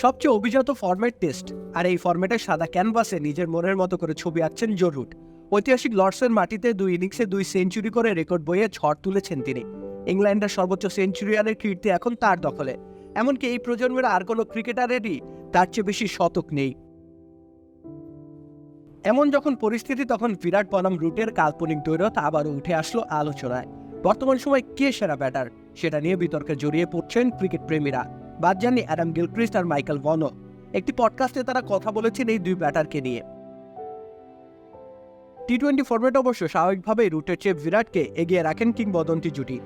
সবচেয়ে অভিজাত format test, আর এই ফরম্যাটে সাদা ক্যানভাসে নিজের মনের মতো করে ছবি আঁকছেন জো রুট। ঐতিহাসিক লর্ডসের মাটিতে 2 ইনিংসে 2 সেঞ্চুরি করে রেকর্ড বইয়ে ঝড় তুলেছেন তিনি। ইংল্যান্ডের সর্বোচ্চ সেঞ্চুরিয়ানের কীর্তি এখন তার দখলে। এমনকি এই প্রজন্মের আর কোনো ক্রিকেটারেরই তার চেয়ে বেশি শতক নেই। এমন যখন পরিস্থিতি, তখন বিরাট বনাম রুটের কাল্পনিক দ্বৈরথ আবারও উঠে আসলো আলোচনায়। বর্তমান সময় কে সেরা ব্যাটার, সেটা নিয়ে বিতর্কে জড়িয়ে পড়ছেন ক্রিকেট প্রেমীরা। বাদ যাননি অ্যাডাম গিলক্রিস্ট আর মাইকেল ভনও। একটি পডকাস্টে তারা কথা বলেছেন এই দুই ব্যাটারকে নিয়ে। টি-20 ফরম্যাট অবশ্য স্বাভাবিকভাবেই রুটের চেয়ে বিরাটকে এগিয়ে রাখেন কিংবদন্তি জুটি।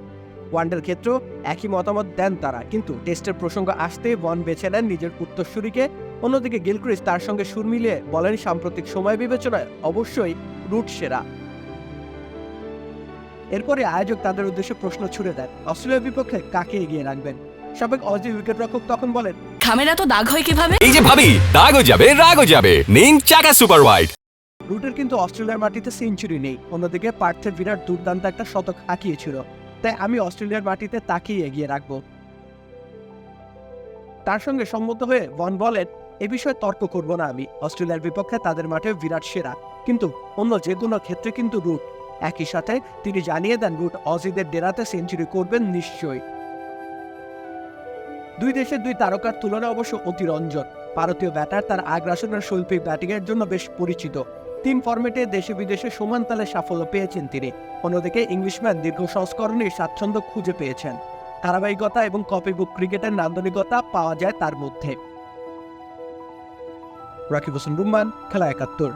ওয়ানডের ক্ষেত্রেও একই মতামত দেন তারা, কিন্তু টেস্টের প্রসঙ্গ আসতে বন বেছে নেন নিজের উত্তরসূরিকে। অন্যদিকে গিলক্রিস্ট তার সঙ্গে সুর মিলিয়ে বলেন সাম্প্রতিক সময় বিবেচনায় অবশ্যই রুট সেরা। এরপরে আয়োজক তাদের উদ্দেশ্যে প্রশ্ন ছুড়ে দেন, অস্ট্রেলিয়ার বিপক্ষে কাকে এগিয়ে রাখবেন। সাবেক অজি উইকেটরক্ষক তখন বলেন, খামের এত দাগ হয় কিভাবে? এই যে ভাবি, দাগও যাবে রাগও যাবে, নিন চাকা সুপার হোয়াইট। রুটের কিন্তু অস্ট্রেলিয়ার মাটিতে সেঞ্চুরি নেই, অন্যদিকে পার্থের বিরাট দুর্দান্ত একটা শতক হাঁকিয়েছিল। তাই আমি অস্ট্রেলিয়ার মাটিতে তাকেই এগিয়ে রাখবো। তার সঙ্গে সম্মত হয়ে বন বলেন, এ বিষয়ে তর্ক করব না আমি। অস্ট্রেলিয়ার বিপক্ষে তাদের মাঠে বিরাট সেরা, কিন্তু অন্য যে কোনো ক্ষেত্রে কিন্তু রুট। একই সাথে তিনি জানিয়ে দেন রুট অজিদের ডেরাতে সেঞ্চুরি করবেন নিশ্চয়ই। দুই দেশের দুই তারকার তুলনা অবশ্য অতিরঞ্জন। ভারতীয় ব্যাটার তার আগ্রাসনের শৈল্পিক ব্যাটিংয়ের জন্য বেশ পরিচিত। 3 ফরম্যাটে দেশে বিদেশে সমান তালে সাফল্য পেয়েছেন তিনি। অন্যদিকে ইংলিশম্যান দীর্ঘ সংস্করণে স্বাচ্ছন্দ্য খুঁজে পেয়েছেন। ধারাবাহিকতা এবং কপিবুক ক্রিকেটের নান্দনিকতা পাওয়া যায় তার মধ্যে। রাকিব হোসেন রুম্মান, খেলা ৭১।